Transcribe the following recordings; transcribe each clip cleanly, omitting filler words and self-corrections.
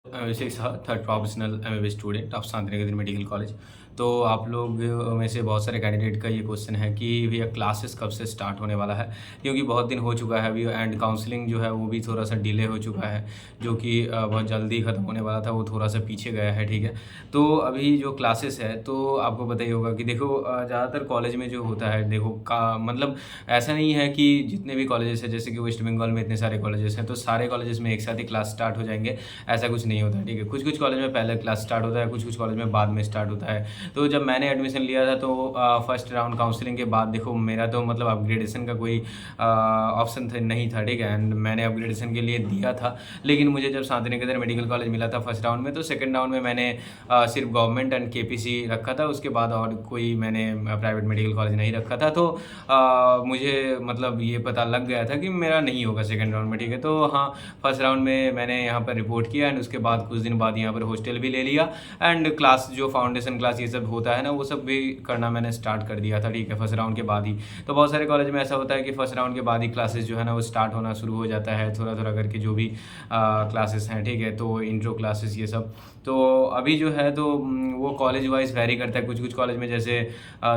वैसे third professional MBBS student of Shantiniketan medical college. तो आप लोग में से बहुत सारे कैंडिडेट का ये क्वेश्चन है कि भैया क्लासेस कब से स्टार्ट होने वाला है, क्योंकि बहुत दिन हो चुका है अभी एंड काउंसलिंग जो है वो भी थोड़ा सा डिले हो चुका है, जो कि बहुत जल्दी ख़त्म होने वाला था वो थोड़ा सा पीछे गया है। ठीक है, तो अभी जो क्लासेस है तो आपको पता ही होगा कि देखो ज़्यादातर कॉलेज में जो होता है, देखो का मतलब ऐसा नहीं है कि जितने भी कॉलेजेस हैं, जैसे कि वेस्ट बंगाल में इतने सारे कॉलेजेस हैं तो सारे कॉलेजेस में एक साथ ही क्लास स्टार्ट हो जाएंगे, ऐसा कुछ नहीं होता है। ठीक है, कुछ-कुछ कॉलेज में पहले क्लास स्टार्ट होता है, कुछ-कुछ कॉलेज में बाद में स्टार्ट होता है। तो जब मैंने एडमिशन लिया था तो फर्स्ट राउंड काउंसलिंग के बाद देखो मेरा तो मतलब अपग्रेडेशन का कोई ऑप्शन नहीं था। ठीक है, एंड मैंने अपग्रेडेशन के लिए दिया था, लेकिन मुझे जब शांतिनिकेतन मेडिकल कॉलेज मिला था फर्स्ट राउंड में, तो सेकंड राउंड में मैंने सिर्फ गवर्नमेंट एंड केपीसी रखा था, उसके बाद और कोई मैंने प्राइवेट मेडिकल कॉलेज नहीं रखा था। तो मुझे मतलब ये पता लग गया था कि मेरा नहीं होगा सेकंड राउंड में। ठीक है, तो हाँ, फर्स्ट राउंड में मैंने यहाँ पर रिपोर्ट किया एंड उसके बाद कुछ दिन बाद यहाँ पर हॉस्टल भी ले लिया एंड क्लास जो फाउंडेशन क्लास ये सब होता है ना, वो सब भी करना मैंने स्टार्ट कर दिया था। ठीक है, फर्स्ट राउंड के बाद ही। तो बहुत सारे कॉलेज में ऐसा होता है कि फर्स्ट राउंड के बाद ही क्लासेस जो है ना वो स्टार्ट होना शुरू हो जाता है, थोड़ा थोड़ा करके जो भी क्लासेस हैं। ठीक है, तो इंट्रो क्लासेस ये सब तो अभी जो है तो वो कॉलेज वाइज वैरी करता है। कुछ कुछ कॉलेज में जैसे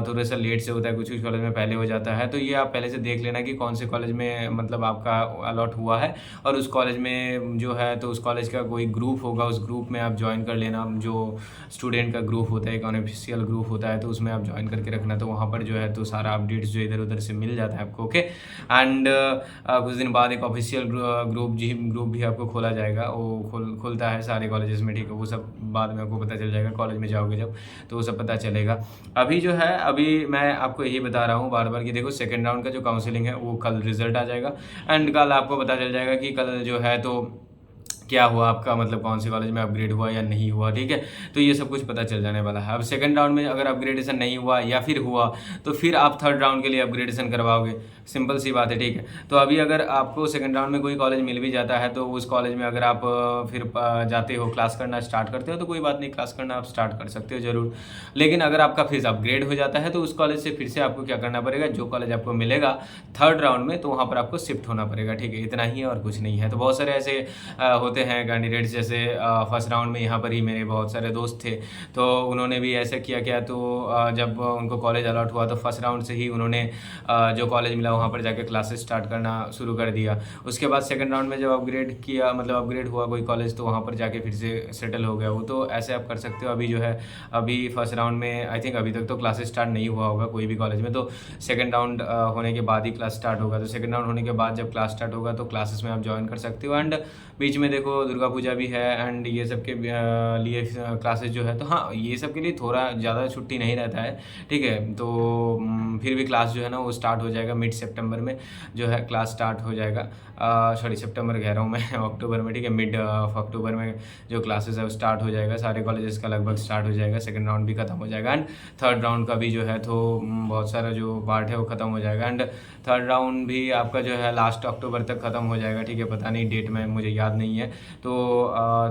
थोड़ा सा लेट से होता है, कुछ कुछ कॉलेज में पहले हो जाता है। तो ये आप पहले से देख लेना कि कौन से कॉलेज में मतलब आपका अलॉट हुआ है, और उस कॉलेज में जो है तो उस कॉलेज का कोई ग्रुप होगा, उस ग्रुप में आप ज्वाइन कर लेना। जो स्टूडेंट का ग्रुप होता है, एक अनऑफिशियल ग्रुप होता है, तो उसमें आप ज्वाइन करके रखना। तो वहाँ पर जो है तो सारा अपडेट्स जो इधर उधर से मिल जाता है आपको। ओके, एंड कुछ दिन बाद एक ऑफिशियल ग्रुप भी आपको खोला जाएगा, वो खुलता है सारे कॉलेजेस में। ठीक है, वो सब बाद में आपको पता चल जाएगा कॉलेज में जाओगे जब, तो वो सब पता चलेगा। अभी जो है अभी मैं आपको यही बता रहा हूँ बार बार कि देखो सेकेंड राउंड का जो काउंसलिंग है वो कल रिजल्ट आ जाएगा एंड कल आपको पता चल जाएगा कि कल जो है तो क्या हुआ आपका, मतलब कौन से कॉलेज में अपग्रेड हुआ या नहीं हुआ। ठीक है, तो ये सब कुछ पता चल जाने वाला है। अब सेकंड राउंड में अगर अपग्रेडेशन नहीं हुआ या फिर हुआ तो फिर आप थर्ड राउंड के लिए अपग्रेडेशन करवाओगे, सिंपल सी बात है। ठीक है, तो अभी अगर आपको सेकंड राउंड में कोई कॉलेज मिल भी जाता है तो उस कॉलेज में अगर आप फिर जाते हो क्लास करना स्टार्ट करते हो तो कोई बात नहीं, क्लास करना आप स्टार्ट कर सकते हो ज़रूर। लेकिन अगर आपका फिर अपग्रेड हो जाता है तो उस कॉलेज से फिर से आपको क्या करना पड़ेगा, जो कॉलेज आपको मिलेगा थर्ड राउंड में तो वहाँ पर आपको शिफ्ट होना पड़ेगा। ठीक है, इतना ही है और कुछ नहीं है। तो बहुत सारे ऐसे होते हैं कैंडिडेट्स, जैसे फर्स्ट राउंड में यहाँ पर ही मेरे बहुत सारे दोस्त थे, तो उन्होंने भी ऐसा किया क्या, तो जब उनको कॉलेज अलॉट हुआ तो फर्स्ट राउंड से ही उन्होंने जो कॉलेज मिला वहाँ पर जाके क्लासेस स्टार्ट करना शुरू कर दिया। उसके बाद सेकंड राउंड में जब अपग्रेड किया, मतलब अपग्रेड हुआ कोई कॉलेज, तो वहाँ पर जाके फिर से सेटल हो गया वो। तो ऐसे आप कर सकते हो। अभी जो है अभी फर्स्ट राउंड में आई थिंक अभी तक तो क्लासेस स्टार्ट नहीं हुआ होगा कोई भी कॉलेज में, तो सेकंड राउंड होने के बाद ही क्लास स्टार्ट होगा। तो सेकंड राउंड होने के बाद जब क्लास स्टार्ट होगा तो क्लासेस में आप ज्वाइन कर सकते हो। एंड बीच में देखो दुर्गा पूजा भी है एंड ये सब के लिए क्लासेस जो है तो हाँ, ये सब के लिए थोड़ा ज़्यादा छुट्टी नहीं रहता है। ठीक है, तो फिर भी क्लास जो है ना वो स्टार्ट हो जाएगा मिड सितंबर में, जो है क्लास स्टार्ट हो जाएगा। सॉरी, सितंबर कह रहा हूँ मैं अक्टूबर में। ठीक है, मिड ऑफ अक्टूबर में जो क्लासेस है वो स्टार्ट हो जाएगा, सारे कॉलेजेस का लगभग स्टार्ट हो जाएगा। सेकंड राउंड भी खत्म हो जाएगा एंड थर्ड राउंड का भी जो है तो बहुत सारा जो पार्ट है वो ख़त्म हो जाएगा। एंड थर्ड राउंड भी आपका जो है लास्ट अक्टूबर तक ख़त्म हो जाएगा। ठीक है, पता नहीं डेट में मुझे याद नहीं है। तो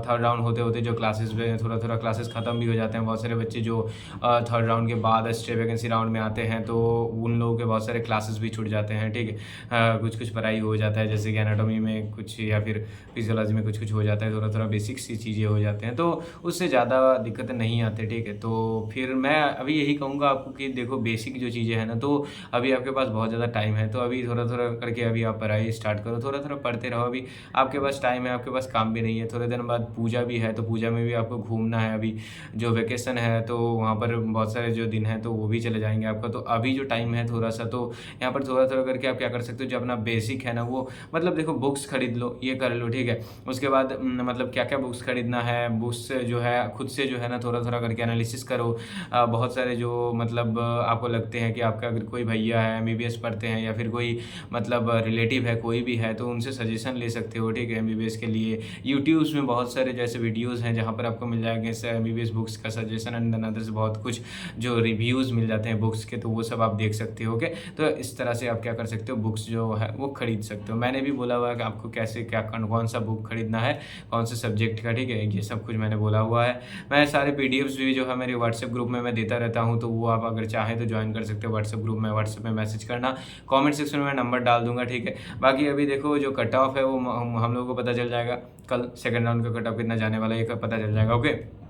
थर्ड राउंड होते होते जो क्लासेस में थोड़ा थोड़ा क्लासेस ख़त्म भी हो जाते हैं। बहुत सारे बच्चे जो थर्ड राउंड के बाद स्टे वैकेंसी राउंड में आते हैं तो उन लोगों के बहुत सारे क्लासेस भी छूट जाते हैं। ठीक है, कुछ कुछ पढ़ाई हो जाता है, जैसे कि एनाटॉमी में कुछ या फिर फिजियोलॉजी में कुछ कुछ हो जाता है, थोड़ा थोड़ा बेसिक सी चीज़ें हो जाते हैं, तो उससे ज़्यादा दिक्कतें नहीं आती। ठीक है, तो फिर मैं अभी यही कहूँगा आपको कि देखो बेसिक जो चीज़ें हैं ना, तो अभी आपके पास बहुत ज़्यादा टाइम है, तो अभी थोड़ा थोड़ा करके अभी आप पढ़ाई स्टार्ट करो, थोड़ा थोड़ा पढ़ते रहो। अभी आपके पास टाइम है, आपके पास काम भी नहीं है। थोड़े दिन बाद पूजा भी है, तो पूजा में भी आपको घूमना है। अभी जो वेकेशन है तो वहाँ पर बहुत सारे जो दिन हैं तो वो भी चले जाएंगे आपका। तो अभी जो टाइम है थोड़ा सा, तो यहाँ पर थोड़ा थोड़ा करके आप क्या कर सकते हो, जो अपना बेसिक है ना वो मतलब देखो बुक्स खरीद लो, ये कर लो। ठीक है, उसके बाद मतलब क्या क्या बुक्स खरीदना है, बुक्स जो है खुद से जो है ना थोड़ा थोड़ा करके एनालिसिस करो। बहुत सारे जो मतलब आपको लगते हैं कि आपका अगर कोई भैया है एमबीबीएस पढ़ते हैं या फिर कोई मतलब रिलेटिव है कोई भी है, तो उनसे सजेशन ले सकते हो। ठीक है, एमबीबीएस के लिए यूट्यूब्स में बहुत सारे जैसे वीडियोस हैं जहाँ पर आपको मिल जाएंगे एमबीबीएस बुक्स का सजेशन एंड अदर्स बहुत कुछ जो रिव्यूज़ मिल जाते हैं बुक्स के, तो वो सब आप देख सकते हो। ओके, तो इस तरह से आप क्या कर सकते हो, बुक्स जो है वो खरीद सकते हो। मैंने भी बोला हुआ है कि आपको कैसे क्या कौन सा बुक खरीदना है, कौन से सब्जेक्ट का। ठीक है, ये सब कुछ मैंने बोला हुआ है। मैं सारे पीडीएफ्स भी जो है मेरे व्हाट्सएप ग्रुप में मैं देता रहता हूँ, तो वो आप अगर चाहें तो ज्वाइन कर सकते हो व्हाट्सएप ग्रुप में। व्हाट्सएप में मैसेज करना, कमेंट सेक्शन में नंबर डाल दूंगा। ठीक है, बाकी अभी देखो जो कट ऑफ है वो हम लोगों को पता चल जाएगा कल सेकंड राउंड का कट ऑफ कितना जाने वाला है ये पता चल जाएगा। ओके,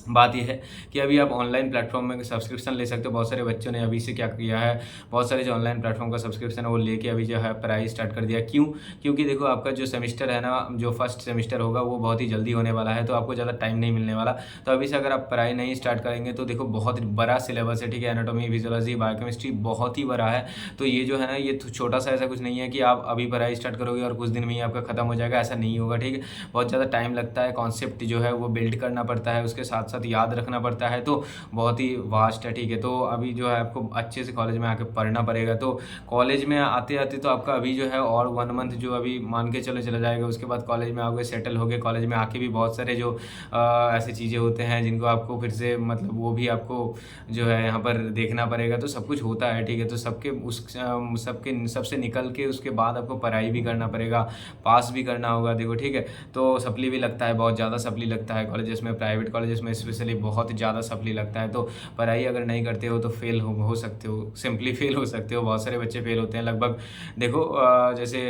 बात ये है कि अभी आप ऑनलाइन प्लेटफॉर्म में सब्सक्रिप्शन ले सकते हो। बहुत सारे बच्चों ने अभी से क्या किया है, बहुत सारे जो ऑनलाइन प्लेटफॉर्म का सब्सक्रिप्शन है वो लेके अभी जो है पढ़ाई स्टार्ट कर दिया। क्यों? क्योंकि देखो आपका जो सेमेस्टर है ना, जो फर्स्ट सेमेस्टर होगा वो बहुत ही जल्दी होने वाला है, तो आपको ज़्यादा टाइम नहीं मिलने वाला। तो अभी से अगर आप पढ़ाई नहीं स्टार्ट करेंगे तो देखो बहुत बड़ा सिलेबस है, ठीक है। एनाटॉमी, फिजियोलॉजी, बायोकेमिस्ट्री बहुत ही बड़ा है। तो ये जो है ना, ये छोटा सा ऐसा कुछ नहीं है कि आप अभी पढ़ाई स्टार्ट करोगे और कुछ दिन में ही आपका खत्म हो जाएगा, ऐसा नहीं होगा, ठीक है। बहुत ज़्यादा टाइम लगता है, कॉन्सेप्ट जो है वो बिल्ड करना पड़ता है, उसके साथ साथ याद रखना पड़ता है, तो बहुत ही वास्ट है, ठीक है। तो अभी जो है आपको अच्छे से कॉलेज में आके पढ़ना पड़ेगा। तो कॉलेज में आते आते तो आपका अभी जो है और 1 मंथ जो अभी मान के चला जाएगा, उसके बाद कॉलेज में आओगे, सेटल होगे। कॉलेज में आके भी बहुत सारे जो ऐसे चीज़ें होते हैं जिनको आपको फिर से मतलब वो भी आपको जो है यहाँ पर देखना पड़ेगा। तो सब कुछ होता है, ठीक है। तो सबके सबसे निकल के उसके बाद आपको पढ़ाई भी करना पड़ेगा, पास भी करना होगा, देखो, ठीक है। तो सप्ली भी लगता है, बहुत ज़्यादा सप्ली लगता है कॉलेजेस में, प्राइवेट कॉलेजेस में स्पेशली बहुत ज़्यादा सप्ली लगता है। तो पढ़ाई अगर नहीं करते हो तो फेल हो सकते हो, सिंपली फेल हो सकते हो। बहुत सारे बच्चे फेल होते हैं लगभग। देखो जैसे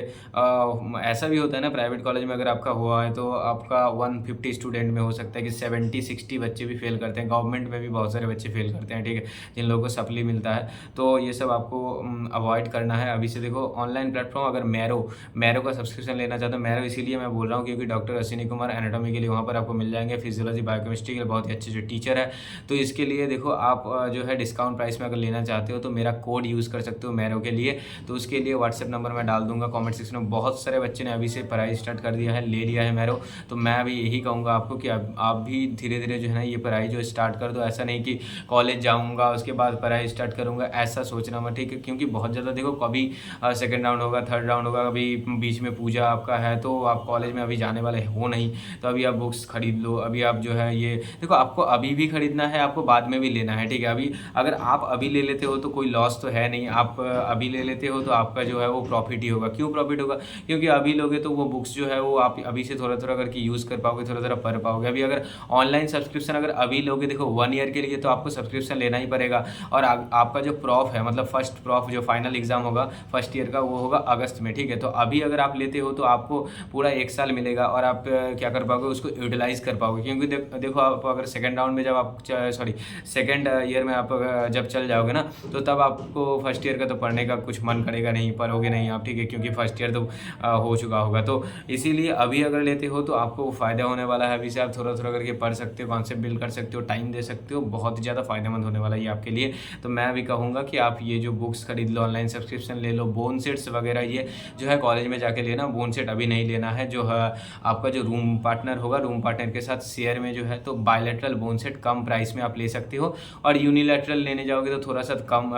ऐसा भी होता है ना, प्राइवेट कॉलेज में अगर आपका हुआ है तो आपका 150 स्टूडेंट में हो सकता है कि 70-60 बच्चे भी फेल करते हैं। गवर्नमेंट में भी बहुत सारे बच्चे फेल करते हैं, ठीक है, जिन लोगों को सप्ली मिलता है। तो ये सब आपको अवॉइड करना है अभी से। देखो ऑनलाइन प्लेटफॉर्म अगर मैरो का सब्सक्रिप्शन लेना चाहते हो, मैरो इसीलिए मैं बोल रहा हूँ क्योंकि डॉक्टर अश्विनी कुमार एनाटॉमी के लिए वहाँ पर आपको मिल जाएंगे, फिजियोलॉजी, बायोकेमिस्ट्री के बहुत ही अच्छे जो टीचर है। तो इसके लिए देखो आप जो है डिस्काउंट प्राइस में अगर लेना चाहते हो तो मेरा कोड यूज़ कर सकते हो मैरो के लिए। तो उसके लिए व्हाट्सएप नंबर मैं डाल दूंगा कमेंट सेक्शन में। बहुत सारे बच्चे ने अभी से पढ़ाई स्टार्ट कर दिया है, ले लिया है मैरो। तो मैं अभी यही कहूँगा आपको कि आप भी धीरे धीरे जो है ना ये पढ़ाई जो स्टार्ट कर दो। ऐसा नहीं कि कॉलेज जाऊँगा उसके बाद पढ़ाई स्टार्ट करूँगा, ऐसा सोचना मत, ठीक है। क्योंकि बहुत ज़्यादा देखो कभी सेकेंड राउंड होगा, थर्ड राउंड होगा, कभी बीच में पूजा आपका है, तो आप कॉलेज में अभी जाने वाले हो नहीं, तो अभी आप बुक्स खरीद लो। अभी आप जो है ये देखो आपको अभी भी खरीदना है, आपको बाद में भी लेना है, ठीक है। अभी अगर आप अभी ले लेते हो तो कोई लॉस तो है नहीं, आप अभी ले लेते हो तो आपका जो है वो प्रॉफिट ही होगा। क्यों प्रॉफिट होगा? क्योंकि अभी लोगे तो वो बुक्स जो है वो आप अभी से थोड़ा थोड़ा करके यूज़ कर पाओगे, थोड़ा थोड़ा पढ़ पाओगे। अभी अगर ऑनलाइन सब्सक्रिप्शन अगर अभी लोगे, देखो 1 ईयर के लिए तो आपको सब्सक्रिप्शन लेना ही पड़ेगा। और आपका जो प्रॉफ है, मतलब फर्स्ट प्रॉफ जो फाइनल एग्जाम होगा फर्स्ट ईयर का, वो होगा अगस्त में, ठीक है। तो अभी अगर आप लेते हो तो आपको पूरा 1 साल मिलेगा और आप क्या कर पाओगे, उसको यूटिलाइज कर पाओगे। क्योंकि देखो आप अगर सेकेंड राउंड में जब आप सेकेंड ईयर में आप जब चल जाओगे ना, तो तब आपको फर्स्ट ईयर का तो पढ़ने का कुछ मन करेगा नहीं, पढ़ोगे नहीं आप, ठीक है, क्योंकि फर्स्ट ईयर तो हो चुका होगा। तो इसीलिए अभी अगर लेते हो तो आपको फ़ायदा होने वाला है। अभी से आप थोड़ा थोड़ा करके पढ़ सकते हो, कॉन्सेप्ट बिल्ड कर सकते हो, टाइम दे सकते हो, बहुत ही ज़्यादा फायदेमंद होने वाला है ये आपके लिए। तो मैं भी कहूँगा कि आप ये जो बुक्स खरीद लो, ऑनलाइन सब्सक्रिप्शन ले लो, बोन सेट्स वगैरह ये जो है कॉलेज में जाके लेना। बोन सेट अभी नहीं लेना है। जो है आपका जो रूम पार्टनर होगा, रूम पार्टनर के साथ शेयर में जो है तो बायलैटरल बोन सेट कम प्राइस में आप ले सकते हो। और यूनिलैटरल लेने जाओगे तो थोड़ा सा कम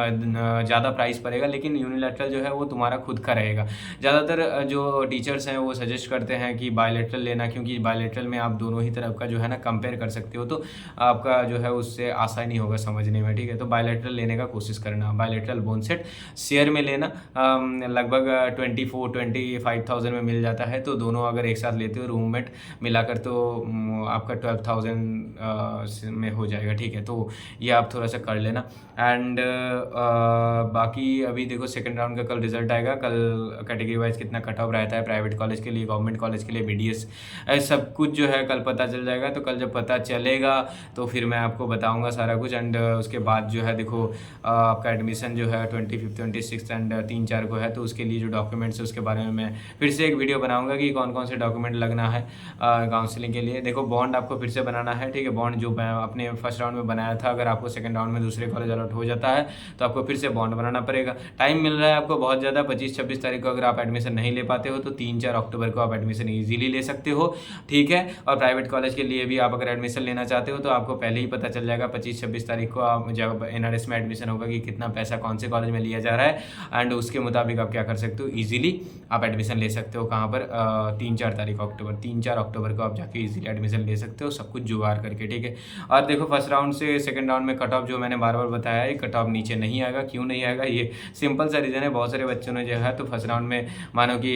ज़्यादा प्राइस पड़ेगा, लेकिन यूनिलैटरल जो है वो तुम्हारा खुद का रहेगा। ज़्यादातर जो टीचर्स हैं वो सजेस्ट करते हैं कि बायलैटरल लेना, क्योंकि बायलैटरल में आप दोनों ही तरफ का जो है ना कंपेयर कर सकते हो, तो आपका जो है उससे आसानी होगा समझने में, ठीक है। तो बायलैटरल लेने का कोशिश करना। बायलैटरल बोन सेट शेयर में लेना, लगभग 24-25,000 में मिल जाता है। तो दोनों अगर एक साथ लेते हो रूममेट मिलाकर तो आपका 12,000 में हो जाएगा, ठीक है। तो ये आप थोड़ा सा कर लेना। एंड बाकी अभी देखो सेकंड राउंड का कल रिजल्ट आएगा। कल कैटेगरी वाइज कितना कट ऑफ रहता है प्राइवेट कॉलेज के लिए, गवर्नमेंट कॉलेज के लिए, BDS सब कुछ जो है कल पता चल जाएगा। तो कल जब पता चलेगा तो फिर मैं आपको बताऊंगा सारा कुछ। एंड उसके बाद जो है देखो आपका एडमिशन जो है 25, 26 एंड 3-4 को है। तो उसके लिए जो डॉक्यूमेंट्स है उसके बारे में मैं फिर से एक वीडियो बनाऊंगा कि कौन कौन से डॉक्यूमेंट लगना है काउंसलिंग के लिए। देखो बॉन्ड आपको फिर से बनाना है, ठीक है। बॉन्ड जो अपने फर्स्ट राउंड में बनाया था, अगर आपको सेकंड राउंड में दूसरे कॉलेज अलॉट हो जाता है तो आपको फिर से बॉन्ड बनाना पड़ेगा। टाइम मिल रहा है आपको बहुत ज़्यादा, 25-26 तारीख को अगर आप एडमिशन नहीं ले पाते हो तो 3-4 अक्टूबर को आप एडमिशन ईजिली ले सकते हो, ठीक है। और प्राइवेट कॉलेज के लिए भी आप अगर एडमिशन लेना चाहते हो तो आपको पहले ही पता चल जाएगा 25-26 तारीख को आप जब NRS में एडमिशन होगा कि कितना पैसा कौन से कॉलेज में लिया जा रहा है। एंड उसके मुताबिक आप क्या कर सकते हो, ईजिली आप एडमिशन ले सकते हो। कहाँ पर 3-4 तारीख अक्टूबर 3-4 अक्टूबर को आप जाके ईजिली एडमिशन ले सकते हो, सब कुछ जुगाड़ करके। करके, ठीक है। और देखो फर्स्ट राउंड से सेकंड राउंड में कट ऑफ जो मैंने बार-बार बताया है, कट ऑफ नीचे नहीं आएगा। क्यों नहीं आएगा? ये सिंपल सा रीज़न है, बहुत सारे बच्चों ने जो है तो फर्स्ट राउंड में मानो कि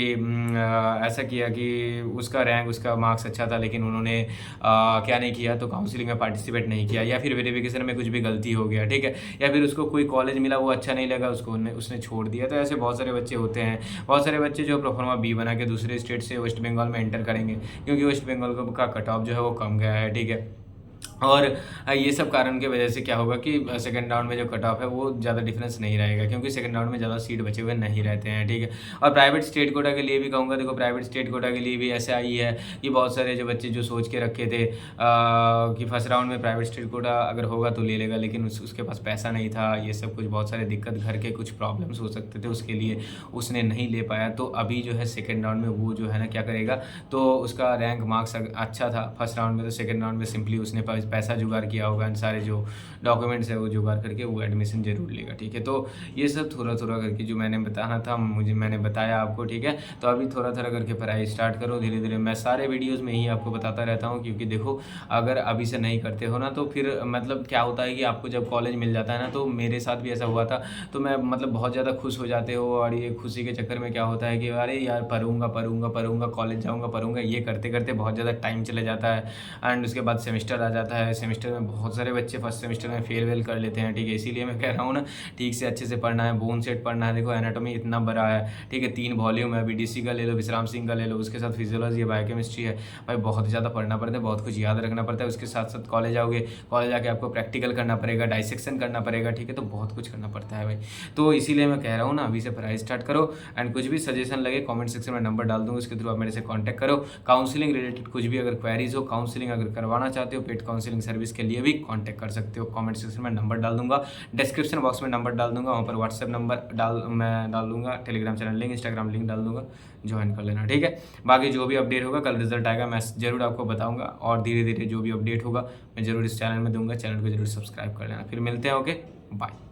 ऐसा किया कि उसका रैंक, उसका मार्क्स अच्छा था, लेकिन उन्होंने क्या नहीं किया, तो काउंसलिंग में पार्टिसिपेट नहीं किया, या फिर वेरिफिकेशन में कुछ भी गलती हो गया, ठीक है। या फिर उसको कोई कॉलेज मिला, वो अच्छा नहीं लगा उसको, उसने छोड़ दिया। तो ऐसे बहुत सारे बच्चे होते हैं। बहुत सारे बच्चे जो प्रोफार्मा बी बना के दूसरे स्टेट से वेस्ट बंगाल में एंटर करेंगे, क्योंकि वेस्ट बंगाल का कट ऑफ जो है वो कम गया है, ठीक है। और ये सब कारण की वजह से क्या होगा कि सेकंड राउंड में जो कट ऑफ है वो ज़्यादा डिफरेंस नहीं रहेगा, क्योंकि सेकंड राउंड में ज़्यादा सीट बचे हुए नहीं रहते हैं, ठीक है। और प्राइवेट स्टेट कोटा के लिए भी कहूँगा, देखो प्राइवेट स्टेट कोटा के लिए भी ऐसा ही है कि बहुत सारे जो बच्चे जो सोच के रखे थे कि फर्स्ट राउंड में प्राइवेट स्टेट कोटा अगर होगा तो ले लेगा, लेकिन उसके पास पैसा नहीं था, ये सब कुछ बहुत सारे दिक्कत, घर के कुछ प्रॉब्लम्स हो सकते थे, उसके लिए उसने नहीं ले पाया। तो अभी जो है सेकेंड राउंड में वो जो है ना क्या करेगा, तो उसका रैंक मार्क्स अच्छा था फर्स्ट राउंड में, तो सेकेंड राउंड में सिंपली उसने पैसा जुगाड़ किया होगा, इन सारे जो डॉक्यूमेंट्स है वो जुगाड़ करके वो एडमिशन जरूर लेगा, ठीक है। तो ये सब थोड़ा थोड़ा करके जो मैंने बताना था मैंने बताया आपको, ठीक है। तो अभी थोड़ा थोड़ा करके पढ़ाई स्टार्ट करो धीरे धीरे। मैं सारे वीडियोज़ में ही आपको बताता रहता हूँ, क्योंकि देखो अगर अभी से नहीं करते हो ना, तो फिर मतलब क्या होता है कि आपको जब कॉलेज मिल जाता है ना, तो मेरे साथ भी ऐसा हुआ था, तो मैं मतलब बहुत ज़्यादा खुश हो जाते हो, और ये खुशी के चक्कर में क्या होता है कि अरे यार पढ़ूंगा, कॉलेज जाऊँगा, पढ़ूंगा, ये करते करते बहुत ज़्यादा टाइम चला जाता है। एंड उसके बाद सेमेस्टर आ जाता है, सेमेस्टर में बहुत सारे बच्चे फर्स्ट सेमेस्टर में फेल कर लेते हैं, ठीक है। इसीलिए मैं कह रहा हूँ ना, ठीक से अच्छे से पढ़ना है, बोन सेट पढ़ना है। देखो एनाटॉमी इतना बड़ा है, ठीक है, 3 वॉल्यूम है, बीडीसी का ले लो, विश्राम सिंह का ले लो, उसके साथ फिजियोलॉजी है, बायोकेमिस्ट्री है, भाई बहुत ज़्यादा पढ़ना पड़ता है, बहुत कुछ याद रखना पड़ता है। उसके साथ साथ कॉलेज आओगे, कॉलेज आके आपको प्रैक्टिकल करना पड़ेगा, डाइसेक्शन करना पड़ेगा, ठीक है, तो बहुत कुछ करना पड़ता है भाई। तो इसीलिए मैं कह रहा हूँ ना, अभी से पढ़ाई स्टार्ट करो। एंड कुछ भी सजेशन लगे कॉमेंट सेक्शन में नंबर डाल दूँगा, उसके थ्रू आप मेरे से कॉन्टैक्ट करो। काउंसलिंग रिलेटेड कुछ भी अगर क्वेरीज हो, काउंसलिंग अगर करवाना चाहते हो, पेड काउंसलिंग सर्विस के लिए भी कॉन्टैक्ट कर सकते हो। कमेंट सेक्शन में नंबर डाल दूंगा, डिस्क्रिप्शन बॉक्स में नंबर डाल दूंगा, वहाँ पर व्हाट्सएप नंबर मैं डाल दूंगा, Telegram channel link, Instagram link डाल दूंगा, ज्वाइन कर लेना, ठीक है। बाकी जो भी अपडेट होगा, कल रिजल्ट आएगा, मैं जरूर आपको बताऊंगा, और धीरे धीरे जो भी अपडेट होगा मैं जरूर इस चैनल में दूंगा। चैनल को जरूर सब्सक्राइब कर लेना। फिर मिलते हैं, ओके, बाय।